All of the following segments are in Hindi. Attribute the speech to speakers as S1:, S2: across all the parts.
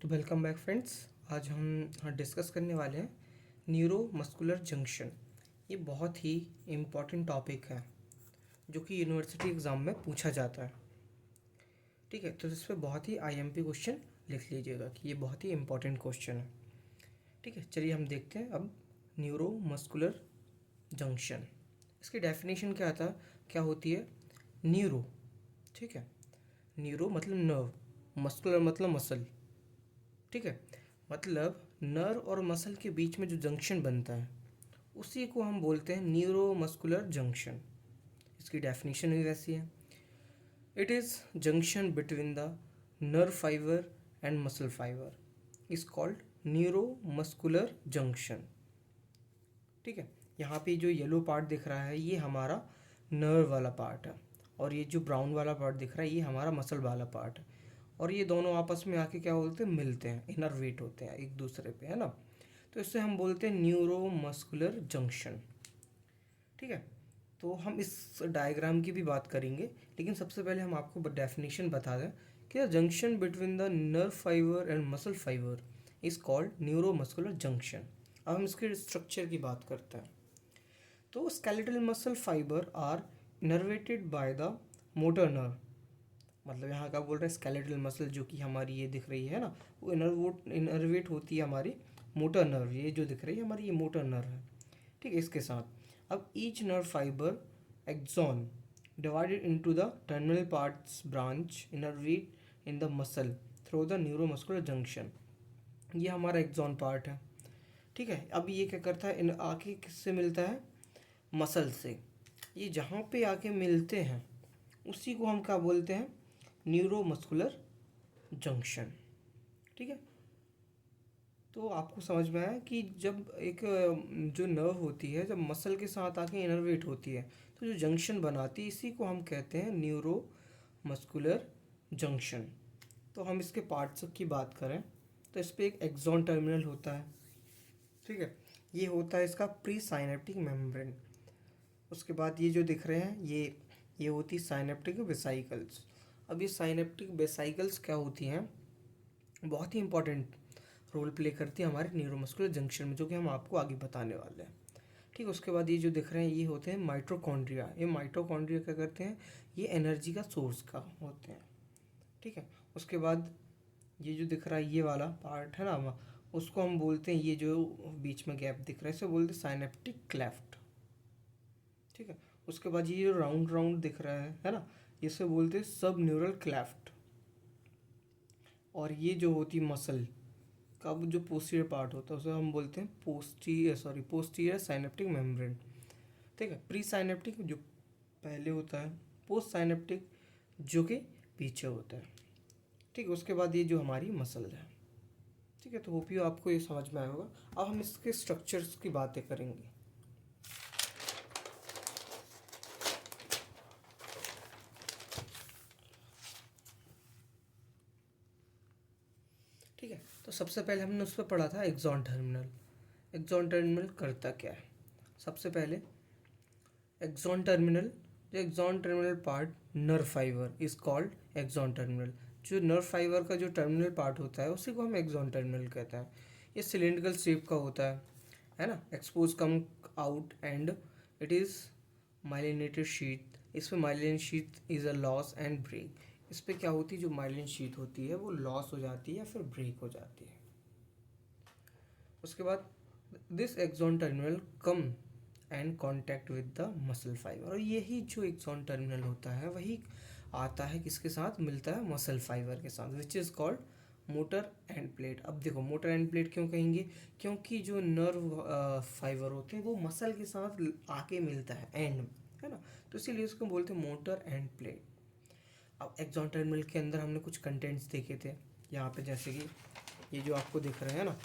S1: तो वेलकम बैक फ्रेंड्स। आज हम डिस्कस करने वाले हैं न्यूरो मस्कुलर जंक्शन। ये बहुत ही इम्पॉर्टेंट टॉपिक है जो कि यूनिवर्सिटी एग्ज़ाम में पूछा जाता है। ठीक है, तो इस पर बहुत ही आईएमपी क्वेश्चन लिख लीजिएगा कि ये बहुत ही इम्पॉर्टेंट क्वेश्चन है। ठीक है, चलिए हम देखते हैं अब न्यूरो मस्कुलर जंक्शन। इसकी डेफिनेशन क्या होती है? न्यूरो, ठीक है, न्यूरो मतलब नर्व, मस्कुलर मतलब मसल। ठीक है, मतलब नर्व और मसल के बीच में जो जंक्शन बनता है उसी को हम बोलते हैं न्यूरो मस्कुलर जंक्शन। इसकी डेफिनेशन भी वैसी है। It is junction between the nerve fibre and muscle fibre is called neuro muscular junction. ठीक है, यहाँ पे जो येलो पार्ट दिख रहा है ये हमारा नर्व वाला पार्ट है, और ये जो ब्राउन वाला पार्ट दिख रहा है ये हमारा मसल वाला पार्ट है। और ये दोनों आपस में आके क्या बोलते हैं, मिलते हैं, इनरवेट होते हैं एक दूसरे पे, है ना। तो इससे हम बोलते हैं न्यूरो मस्कुलर जंक्शन। ठीक है, तो हम इस डायग्राम की भी बात करेंगे, लेकिन सबसे पहले हम आपको डेफिनेशन बता दें कि junction between the nerve fibre and muscle fibre is called neuro muscular junction. अब हम इसके स्ट्रक्चर की बात करते हैं। तो skeletal muscle fibre are innervated by the motor nerve. मतलब यहाँ का बोल रहे हैं स्केलेटल मसल जो कि हमारी ये दिख रही है ना, वो इनर्वेट होती है हमारी मोटर नर्व। ये जो दिख रही है हमारी ये मोटर नर्व है। ठीक है, इसके साथ अब each nerve fibre axon divided into the terminal parts branch innervate in the muscle through the neuromuscular junction. ये हमारा एक्सॉन पार्ट है। ठीक है, अब ये क्या करता है, इन आके किससे मिलता है? मसल से। ये जहाँ पे आके मिलते हैं उसी को हम क्या बोलते हैं? Neuromuscular junction. ठीक है, तो आपको समझ में आया कि जब एक जो नर्व होती है जब मसल के साथ आके इनर्वेट होती है तो जो जंक्शन बनाती है इसी को हम कहते हैं न्यूरो मस्कुलर जंक्शन। तो हम इसके पार्ट्स की बात करें तो इस पर एक एक्सॉन टर्मिनल होता है। ठीक है, ये होता है इसका प्री साइनेप्टिक मेम्ब्रेन। उसके बाद ये जो दिख रहे हैं ये होती है साइनेप्टिक वेसाइकल्स। अब ये साइनेप्टिक वेसाइकल्स क्या होती हैं? बहुत ही इंपॉर्टेंट रोल प्ले करती है हमारे न्यूरोमस्कुलर जंक्शन में, जो कि हम आपको आगे बताने वाले हैं। ठीक है, उसके बाद ये जो दिख रहे हैं ये होते हैं माइटोकॉन्ड्रिया। ये माइटोकॉन्ड्रिया क्या करते हैं? ये एनर्जी का सोर्स का होते हैं। ठीक है, उसके बाद ये जो दिख रहा है ये वाला पार्ट है ना, उसको हम बोलते हैं, ये जो बीच में गैप दिख रहा है इसे बोलते हैं साइनेप्टिक क्लेफ्ट। ठीक है, उसके बाद ये जो राउंड राउंड दिख रहा है ना, इसे बोलते हैं सब न्यूरल क्लेफ्ट। और ये जो होती मसल का जो पोस्टीरियर पार्ट होता है उसे हम बोलते हैं पोस्टीरियर साइनेप्टिक मेम्ब्रेन। ठीक है, प्री साइनेप्टिक जो पहले होता है, पोस्ट साइनेप्टिक जो कि पीछे होता है। ठीक है, उसके बाद ये जो हमारी मसल है। ठीक है, तो होप यू आपको ये समझ में आया होगा। अब हम इसके स्ट्रक्चर्स की बातें करेंगे। ठीक है, तो सबसे पहले हमने उस पर पढ़ा था एक्सॉन टर्मिनल। एक्सॉन टर्मिनल करता क्या है? सबसे पहले एक्सॉन टर्मिनल, जो axon terminal part nerve fibre is called axon terminal. जो नर्व फाइबर का जो टर्मिनल पार्ट होता है उसी को हम एक्सॉन टर्मिनल कहते हैं। ये सिलिंड्रिकल शेप का होता है ना, expose come out and it is myelinated sheet. इस पर myelin sheet is a loss and break. इस पर क्या होती है, जो माइलिन शीट होती है वो लॉस हो जाती है या फिर ब्रेक हो जाती है। उसके बाद this axon terminal come and contact with the muscle fibre. और यही जो एक्सॉन टर्मिनल होता है वही आता है किसके साथ? मिलता है मसल फाइबर के साथ, which is called motor end plate. अब देखो मोटर एंड प्लेट क्यों कहेंगे? क्योंकि जो नर्व फाइबर होते हैं वो मसल के साथ आके मिलता है एंड में, है ना, तो इसीलिए उसको बोलते हैं मोटर एंड प्लेट। अब एक्सॉन टर्मिनल के अंदर हमने कुछ कंटेंट्स देखे थे यहाँ पे, जैसे कि ये जो आपको दिख रहे हैं ना,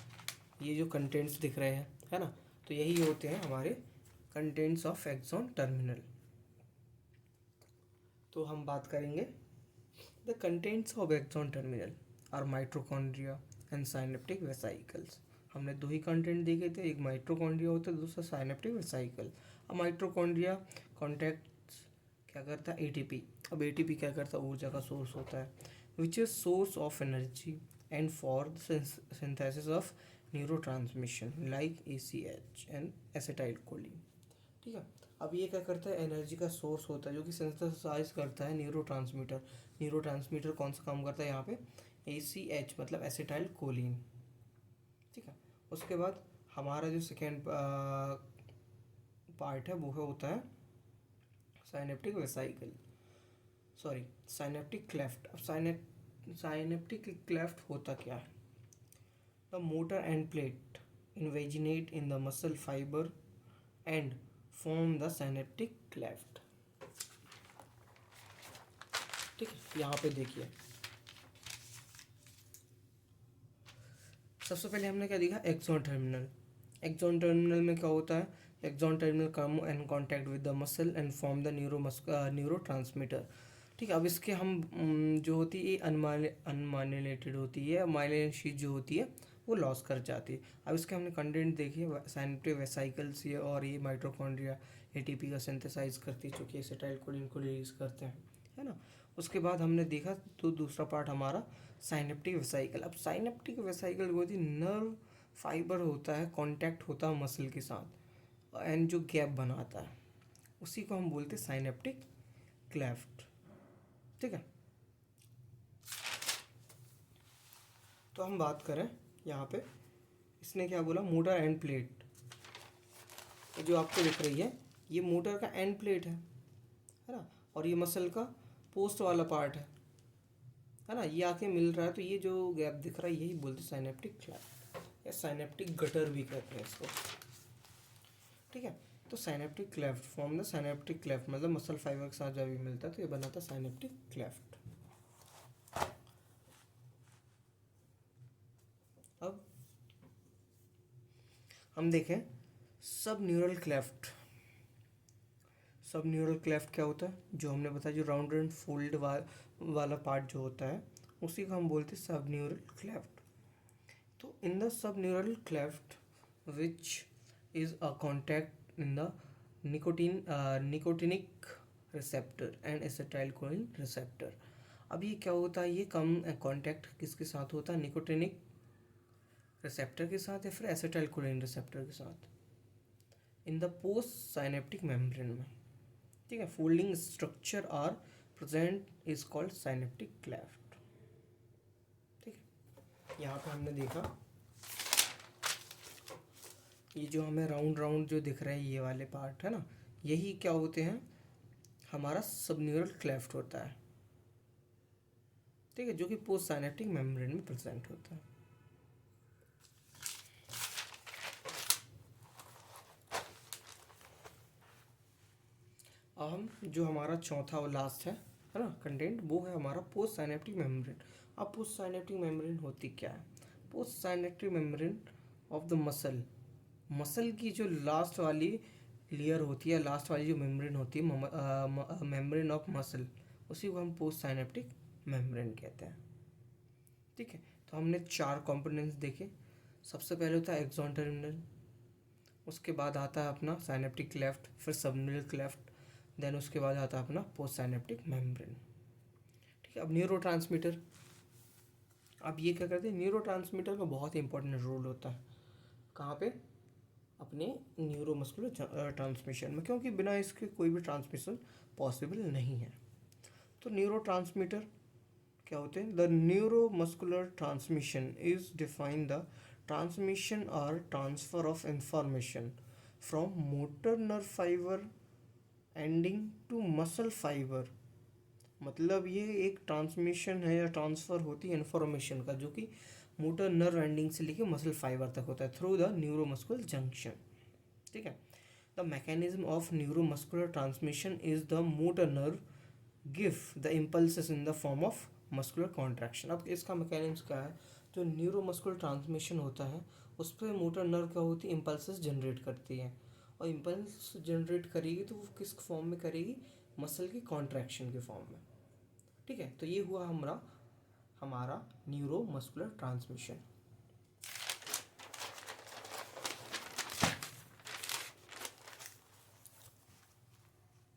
S1: ये जो कंटेंट्स दिख रहे हैं, है ना, तो यही होते हैं हमारे कंटेंट्स ऑफ एक्सॉन टर्मिनल। तो हम बात करेंगे the contents of axon terminal are mitochondria and synaptic vesicles. हमने दो ही कंटेंट देखे थे, एक माइटोकॉन्ड्रिया होता है, दूसरा साइनेप्टिक वेसाइकल। अब माइटोकॉन्ड्रिया कॉन्टैक्ट क्या करता है? एटीपी। अब एटीपी क्या करता है? ऊर्जा का सोर्स होता है, which is source of energy and for the synthesis of neurotransmission like ACH and acetylcholine. ठीक है, अब ये क्या करता है, एनर्जी का सोर्स होता है जो कि सिंथेसाइज करता है न्यूरोट्रांसमीटर। न्यूरोट्रांसमीटर कौन सा काम करता है यहाँ पे, ACH मतलब एसिटाइलकोलिन। ठीक है, उसके बाद हमारा जो सेकेंड पार्ट है वो होता है synaptic vesicle, sorry synaptic cleft. अब साइनेप्टिक क्लेफ्ट होता क्या है, the motor end plate invaginate in the muscle fibre and form the synaptic cleft. ठीक है, यहाँ पे देखिए सबसे पहले हमने क्या देखा, एक्सॉन टर्मिनल। एक्सॉन टर्मिनल में क्या होता है, axon terminal come in contact with the muscle and form the neuro transmitter. ठीक है, अब इसके हम जो होती है अनमाइलिनेटेड होती है, माइलिन शीट जो होती है वो लॉस कर जाती है। अब इसके हमने कंटेंट देखिए, साइनेप्टिक वेसाइकल्स ये और ये माइटोकॉन्ड्रिया ATP का सिंथेसाइज करती है जो कि एसिटाइलकोलिन को रिलीज करते हैं, है ना। उसके बाद हमने देखा तो दूसरा पार्ट हमारा साइनेप्टिक वेसाइकल। अब साइनेप्टिक वेसाइकल होती नर्व फाइबर होता है, कांटेक्ट होता है मसल के साथ एंड जो गैप बनाता है उसी को हम बोलते हैं साइनेप्टिक क्लेफ्ट। ठीक है, तो हम बात करें यहाँ पे, इसने क्या बोला, मोटर एंड प्लेट। जो आपको दिख रही है ये मोटर का एंड प्लेट है ना, और ये मसल का पोस्ट वाला पार्ट है ना, ये आके मिल रहा है तो ये जो गैप दिख रहा है यही बोलते साइनेप्टिक क्लेफ्ट या साइनेप्टिक गटर भी कहते हैं इसको। ठीक है, तो synaptic cleft form the synaptic cleft मतलब मसल फाइबर के साथ जब भी मिलता है तो ये बनाता है साइनेप्टिक क्लेफ्ट। अब हम देखें सब न्यूरल क्लेफ्ट। सब न्यूरल क्लेफ्ट क्या होता है, जो हमने बताया जो राउंड एंड फोल्ड वाला पार्ट जो होता है उसी को हम बोलते हैं सब न्यूरल क्लेफ्ट। तो in the sub neural cleft which is a contact in the nicotinic receptor and acetylcholine receptor. अब ये क्या होता है, ये कम कॉन्टैक्ट किसके साथ होता है, निकोटिनिक रिसेप्टर के साथ या फिर एसिटाइलकोलिन रिसेप्टर के साथ in the post synaptic membrane में। ठीक है, folding structure are present is called synaptic cleft. ठीक है, यहाँ पे हमने देखा ये जो हमें राउंड राउंड जो दिख रहा है ये वाले पार्ट है ना, यही क्या होते हैं, हमारा सबन्यूरल क्लेफ्ट होता है। ठीक है, जो कि पोस्ट साइनेप्टिक मेम्ब्रेन में प्रेजेंट होता है। अब हम जो हमारा चौथा और लास्ट है ना कंटेंट, वो है हमारा पोस्ट साइनेप्टिक मेम्ब्रेन। अब पोस्ट साइनेप्टिक मेम्ब्रेन होती क्या है, post synaptic membrane of the muscle, muscle की जो लास्ट वाली लेयर होती है, लास्ट वाली जो मेम्ब्रेन होती है, मेम्ब्रेन ऑफ मसल, उसी को हम पोस्ट साइनेप्टिक मेम्ब्रेन कहते हैं। ठीक है, तो हमने 4 कंपोनेंट्स देखे। सबसे पहले होता है एक्सॉन टर्मिनल, उसके बाद आता है अपना साइनेप्टिक क्लेफ्ट, फिर सबन्यूरल क्लेफ्ट, देन उसके बाद आता है अपना पोस्ट साइनेप्टिक मेम्ब्रेन। ठीक है, अब न्यूरोट्रांसमीटर, अब ये क्या करते हैं, न्यूरोट्रांसमीटर का बहुत ही इंपॉर्टेंट रोल होता है कहाँ पे, अपने न्यूरोमस्कुलर ट्रांसमिशन में, क्योंकि बिना इसके कोई भी ट्रांसमिशन पॉसिबल नहीं है। तो न्यूरोट्रांसमीटर क्या होते हैं, the neuromuscular transmission is define the transmission और transfer of information from motor nerve fibre ending to muscle fibre. मतलब ये एक ट्रांसमिशन है या ट्रांसफ़र होती है इन्फॉर्मेशन का, जो कि मोटर नर्व एंडिंग से लेकर मसल फाइबर तक होता है थ्रू द न्यूरोमस्कुलर जंक्शन। ठीक है, the mechanism of neuromuscular transmission is the motor nerve give the impulses in the form of muscular contraction. अब इसका मैकेनिज्म क्या है, जो न्यूरोमस्कुलर ट्रांसमिशन होता है उस पर मोटर नर्व क्या होती है, इम्पल्सेस जनरेट करती है, और इम्पल्स जनरेट करेगी तो वो किस फॉर्म में करेगी, मसल की कॉन्ट्रैक्शन के फॉर्म में। ठीक है, तो ये हुआ हमारा न्यूरोमस्कुलर ट्रांसमिशन।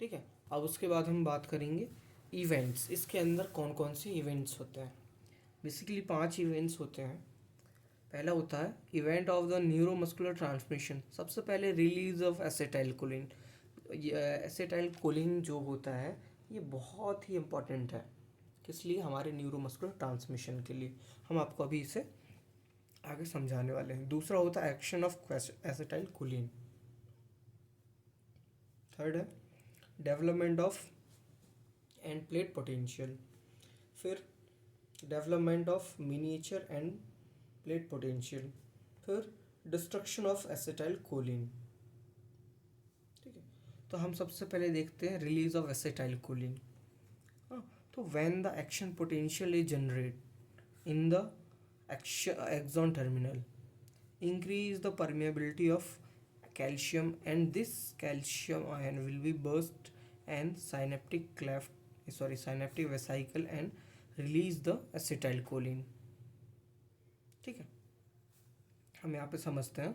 S1: ठीक है, अब उसके बाद हम बात करेंगे इवेंट्स, इसके अंदर कौन कौन से इवेंट्स होते हैं। बेसिकली 5 इवेंट्स होते हैं। पहला होता है event of the neuromuscular transmission, सबसे पहले रिलीज ऑफ एसिटाइलकोलिन। ये एसिटाइलकोलिन जो होता है ये बहुत ही इम्पोर्टेंट है, किस लिए? हमारे न्यूरोमस्कुलर ट्रांसमिशन के लिए। हम आपको अभी इसे आगे समझाने वाले हैं। दूसरा होता है एक्शन ऑफ एसिटाइलकोलिन। थर्ड है development of end plate potential. फिर development of miniature end plate potential. फिर डिस्ट्रक्शन ऑफ एसिटाइलकोलिन। ठीक है, तो हम सबसे पहले देखते हैं रिलीज ऑफ एसिटाइलकोलिन। हाँ, तो when the action potential is generate in the axon terminal, increase the permeability of calcium, and this calcium ion will be burst and synaptic vesicle and release the acetylcholine। ठीक है, हम यहाँ पे समझते हैं।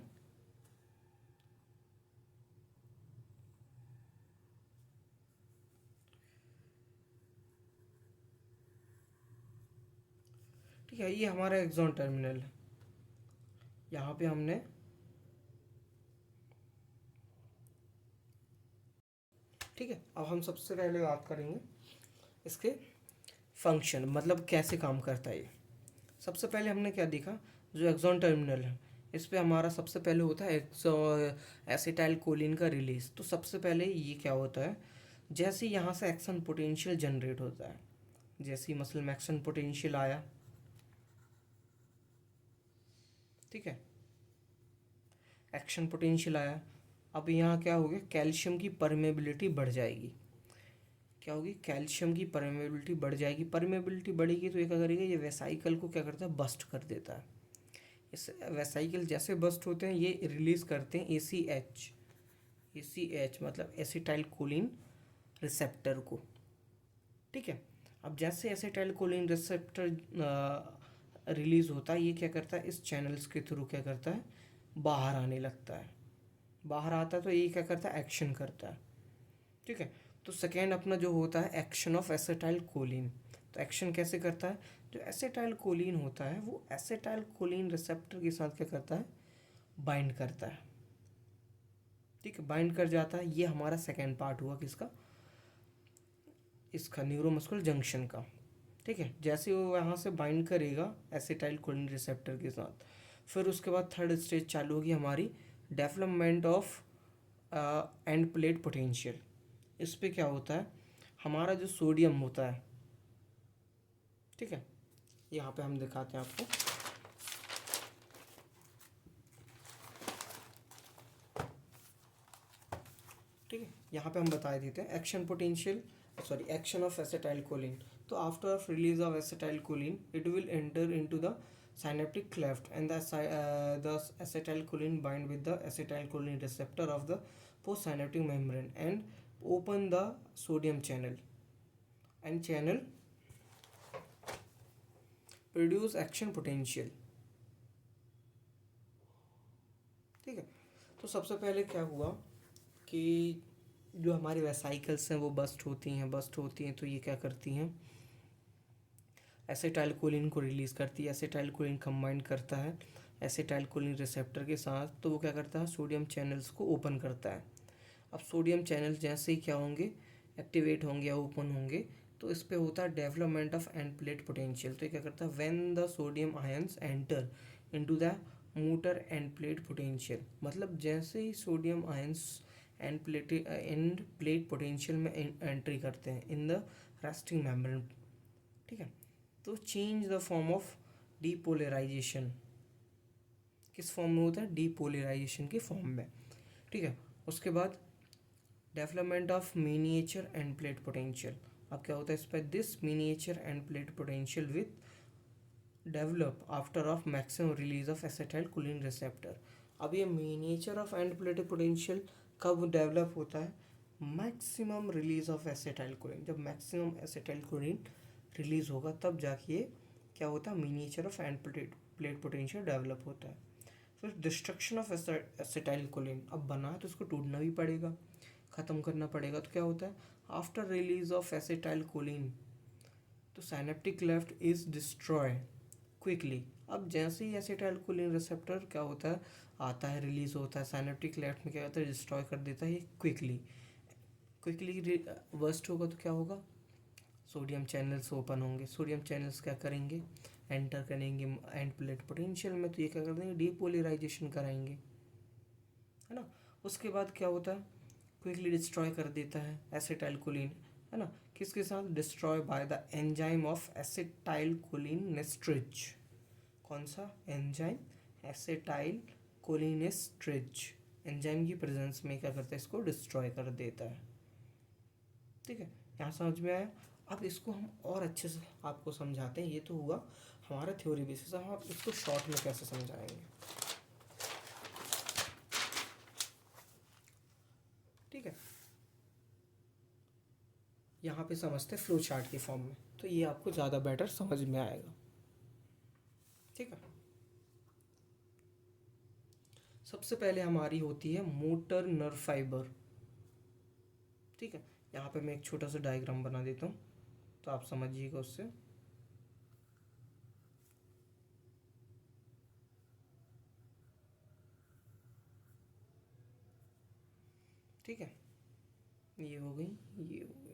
S1: ठीक है, ये हमारा एक्सॉन टर्मिनल है। यहाँ पे हमने ठीक है, अब हम सबसे पहले बात करेंगे इसके फंक्शन, मतलब कैसे काम करता है ये। सबसे पहले हमने क्या देखा, जो एक्सॉन टर्मिनल है इस पे हमारा सबसे पहले होता है एसिटाइलकोलिन का रिलीज। तो सबसे पहले ये क्या होता है, जैसे यहाँ से एक्शन पोटेंशियल जनरेट होता है, जैसे ही मसल में एक्शन पोटेंशियल आया, ठीक है, एक्शन पोटेंशियल आया, अब यहाँ क्या हो गया, कैल्शियम की परमेबिलिटी बढ़ जाएगी। क्या होगी, कैल्शियम की परमेबिलिटी बढ़ जाएगी। परमेबिलिटी बढ़ेगी तो ये क्या करेगा, ये वेसाइकल को क्या करता है, बस्ट कर देता है। इस वेसाइकल जैसे बस्ट होते हैं ये रिलीज करते हैं ACH मतलब एसिटाइलकोलिन रिसेप्टर को। ठीक है, अब जैसे एसिटाइलकोलिन रिसेप्टर रिलीज होता है, ये क्या करता है, इस चैनल्स के थ्रू क्या करता है, बाहर आने लगता है। बाहर आता है तो ये क्या करता है, एक्शन करता है। ठीक है, तो सेकेंड अपना जो होता है एक्शन ऑफ एसिटाइलकोलिन। तो एक्शन कैसे करता है, जो एसिटाइलकोलिन होता है वो एसिटाइलकोलिन रिसेप्टर के साथ क्या करता है, बाइंड करता है। ठीक है, बाइंड कर जाता है। ये हमारा सेकेंड पार्ट हुआ किसका, इसका न्यूरोमस्कुलर जंक्शन का। ठीक है, जैसे वो यहाँ से बाइंड करेगा एसिटाइलकोलिन रिसेप्टर के साथ, फिर उसके बाद थर्ड स्टेज चालू होगी हमारी development of end plate potential. इस पे क्या होता है, हमारा जो सोडियम होता है, ठीक है, यहाँ पे हम दिखाते हैं आपको। ठीक है, यहाँ पे हम बता देते हैं action potential, sorry action of acetylcholine. तो after release of acetylcholine it will enter into the synaptic cleft, and the acetylcholine bind with the acetylcholine receptor of the postsynaptic membrane and open the sodium channel, and channel produce action potential। ठीक है, तो सबसे पहले क्या हुआ कि जो हमारी वेसाइकल्स हैं वो बस्ट होती हैं तो ये क्या करती हैं, एसिटाइलकोलिन को रिलीज़ करती है। एसिटाइलकोलिन कंबाइन करता है एसिटाइलकोलिन रिसेप्टर के साथ, तो वो क्या करता है, सोडियम चैनल्स को ओपन करता है। अब सोडियम चैनल्स जैसे ही क्या होंगे, एक्टिवेट होंगे या ओपन होंगे, तो इस पे होता है development of end plate potential. तो ये क्या करता है, when the sodium ions enter into the motor end plate potential, मतलब जैसे ही sodium ions end plate potential में एंट्री करते हैं इन द रेस्टिंग मेम्ब्रेन। ठीक है, तो change the form of depolarisation, किस फॉर्म में होता है, डीपोलराइजेशन की फॉर्म में। ठीक है, उसके बाद development of miniature end plate potential. अब क्या होता है इस पर, this miniature end plate potential with develop after of maximum release of acetylcholine receptor. अब ये miniature of end plate potential कब डेवलप होता है, मैक्सिमम रिलीज ऑफ एसिटाइलकोलिन, जब मैक्सिमम एसिटाइलकोलिन रिलीज होगा तब जाके ये क्या होता है, miniature of end plate potential develop होता है। फिर डिस्ट्रक्शन ऑफ एसिटाइलकोलिन, अब बना है तो इसको टूटना भी पड़ेगा, ख़त्म करना पड़ेगा। तो क्या होता है, आफ्टर रिलीज ऑफ एसिटाइलकोलिन तो synaptic cleft is destroy, quickly. अब जैसे ही एसिटाइलकोलिन रिसेप्टर क्या होता है, आता है, रिलीज होता है, साइनेप्टिक क्लेफ्ट में क्या होता है, डिस्ट्रॉय कर देता है ये क्विकली। क्विकली वर्स्ट होगा तो क्या होगा, सोडियम चैनल्स ओपन होंगे। सोडियम चैनल्स क्या करेंगे, एंटर करेंगे एंड प्लेट पोटेंशियल में, तो ये क्या कर देंगे, डीपोलराइजेशन कराएंगे, है ना। उसके बाद क्या होता है, क्विकली डिस्ट्रॉय कर देता है एसिटाइलकोलिन, है ना। किसके साथ, destroy by the enzyme of acetylcholinesterase. कौन सा एंजाइम, एसिटाइलकोलिनेस्टरेज एंजाइम की प्रेजेंस में क्या करता है, इसको डिस्ट्रॉय कर देता है। ठीक है, यहाँ समझ में आया। अब इसको हम और अच्छे से आपको समझाते हैं। ये तो हुआ हमारा थ्योरी बेसिस, हम आप इसको शॉर्ट में कैसे समझाएंगे। ठीक है, यहाँ पे समझते हैं फ्लो चार्ट के फॉर्म में, तो ये आपको ज़्यादा बेटर समझ में आएगा। ठीक है, सबसे पहले हमारी होती है मोटर नर्व फाइबर। ठीक है, यहाँ पे मैं एक छोटा सा डायग्राम बना देता हूँ तो आप समझिएगा उससे। ठीक है, ये हो गई, ये हो गई।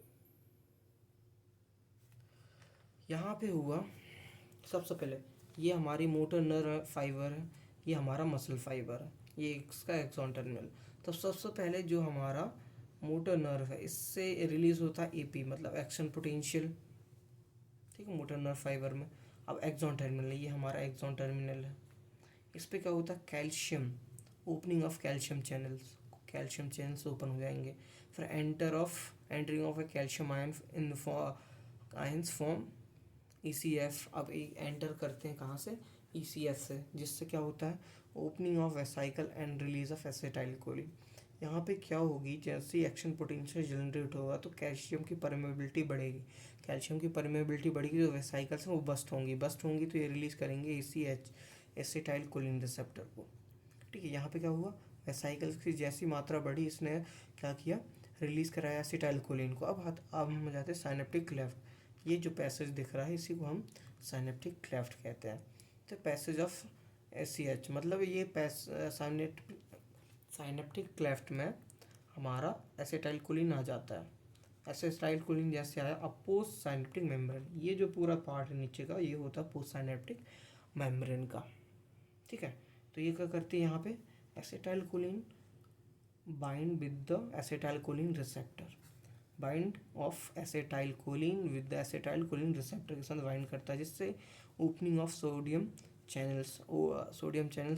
S1: यहाँ पे हुआ सबसे पहले, ये हमारी मोटर नर्व फाइबर है, ये हमारा मसल फाइबर है, ये इसका एक्सॉन टर्मिनल। तो सबसे पहले जो हमारा मोटर नर्व है, इससे रिलीज होता है एपी, मतलब एक्शन पोटेंशियल। ठीक है, मोटर नर्व फाइबर में। अब एक्सॉन टर्मिनल, ये हमारा एक्सॉन टर्मिनल है। इस पे क्या होता है, calcium, opening of calcium channels, calcium channels open हो जाएंगे। फिर entering of A calcium ion in ions form ECF। अब एंटर करते हैं कहाँ से, ECF से, जिससे क्या होता है, opening of vesicle and release of acetylcholine. यहाँ पे क्या होगी, जैसे ही एक्शन पोटेंशियल जनरेट होगा तो कैल्शियम की परमेबिलिटी बढ़ेगी। कैल्शियम की परमेबिलिटी बढ़ेगी तो वेसाइकल्स हैं वो बस्ट होंगी तो ये रिलीज करेंगे ECH, एसिटाइलकोलिन रिसेप्टर को। ठीक है, यहाँ पे क्या हुआ, वेसाइकल्स की जैसी मात्रा बढ़ी, इसने क्या किया, रिलीज कराया एसिटाइलकोलिन को। अब हम जाते हैं साइनेप्टिक क्लेफ्ट। ये जो पैसेज दिख रहा है इसी को हम साइनेप्टिक क्लेफ्ट कहते हैं। तो पैसेज ऑफ SCH, मतलब ये साइनेप्टिक क्लेफ्ट में हमारा एसिटाइलकोलिन आ जाता है। एसिटाइलकोलिन जैसे आया, अब पोस्ट साइनेप्टिक मेम्ब्रेन, ये जो पूरा पार्ट है नीचे का, ये होता है पोस्ट साइनेप्टिक मेम्ब्रेन का। ठीक है, तो ये क्या करती है, यहाँ पे acetylcholine bind with the acetylcholine receptor, bind of acetylcholine with the acetylcholine receptor के साथ बाइंड करता है, जिससे opening of sodium channels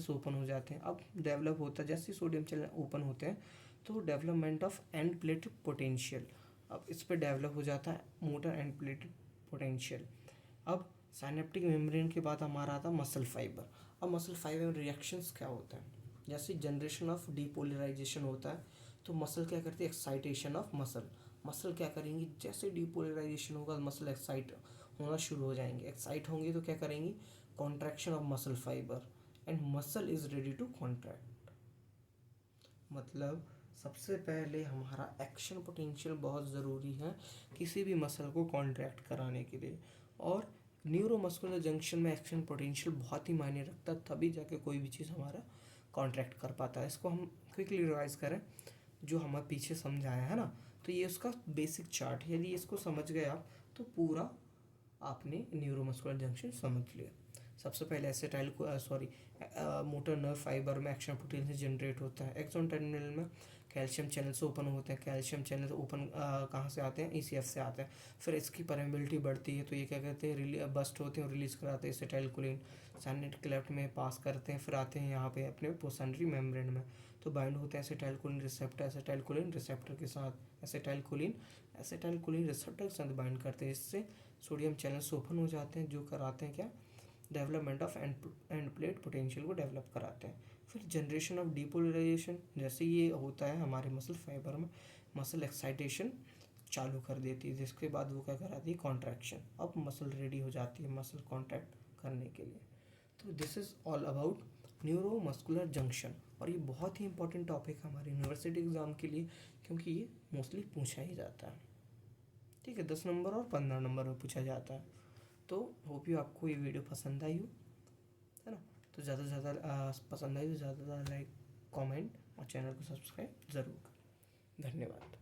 S1: open हो जाते हैं। अब डेवलप होता है, जैसे सोडियम चैनल ओपन होते हैं तो development of end plate potential, अब इस पर डेवलप हो जाता है मोटर एंड प्लेट पोटेंशियल। अब साइनेप्टिक मेम्ब्रेन के बाद हमारा आता है मसल फाइबर। अब मसल फाइबर में रिएक्शंस क्या होता है, जैसे जनरेशन ऑफ डीपोलराइजेशन होता है तो मसल क्या करती है, एक्साइटेशन ऑफ मसल क्या करेंगी, जैसे डीपोलराइजेशन होगा मसल एक्साइट होना शुरू हो जाएंगे। एक्साइट होंगे तो क्या करेंगी, contraction of muscle fibre and muscle is ready to contract. मतलब सबसे पहले हमारा एक्शन पोटेंशियल बहुत ज़रूरी है किसी भी मसल को कॉन्ट्रैक्ट कराने के लिए, और न्यूरोमस्कुलर जंक्शन में एक्शन पोटेंशियल बहुत ही मायने रखता है, तभी जाके कोई भी चीज़ हमारा कॉन्ट्रैक्ट कर पाता है। इसको हम क्विकली रिवाइज करें जो हमें पीछे समझाया है ना, तो ये उसका बेसिक चार्ट है। यदि इसको समझ गए आप तो पूरा आपने न्यूरोमस्कुलर जंक्शन समझ लिया। सबसे पहले एसिटाइल मोटर नर्व फाइबर में एक्शन पोटेंशियल जनरेट होता है। एक्सॉन टर्मिनल में कैल्शियम चैनल्स ओपन होते हैं। कैल्शियम चैनल्स ओपन कहाँ से आते हैं, ECF से आते हैं। फिर इसकी परमेबिलिटी बढ़ती है तो ये क्या कहते हैं, बस्ट होते हैं और रिलीज कराते हैं एसिटाइलकोलिन, साइनेप्टिक क्लेफ्ट में पास करते हैं, फिर आते हैं यहाँ पे अपने पोस्टैंडरी मेम्ब्रेन में, तो बाइंड होते हैं एसिटाइलकोलिन रिसेप्टर के साथ। एसिटाइलकोलिन रिसेप्टर के साथ बाइंड करते हैं, इससे सोडियम चैनल्स ओपन हो जाते हैं जो कराते हैं क्या, development of end plate potential को डेवलप कराते हैं। फिर जनरेशन ऑफ डीपोलराइजेशन, जैसे ये होता है हमारे मसल फाइबर में, मसल एक्साइटेशन चालू कर देती है, जिसके बाद वो क्या कराती है, कॉन्ट्रैक्शन। अब मसल रेडी हो जाती है मसल कॉन्ट्रैक्ट करने के लिए। तो this is all about neuromuscular junction, और ये बहुत ही इंपॉर्टेंट टॉपिक है हमारे यूनिवर्सिटी एग्ज़ाम के लिए, क्योंकि ये मोस्टली पूछा ही जाता है। ठीक है, 10 नंबर और 15 नंबर में पूछा जाता है। तो होप यू आपको ये वीडियो पसंद आई हो। है ना। तो ज़्यादा से ज़्यादा पसंद आई तो ज़्यादा से ज़्यादा लाइक, कमेंट और चैनल को सब्सक्राइब ज़रूर। धन्यवाद।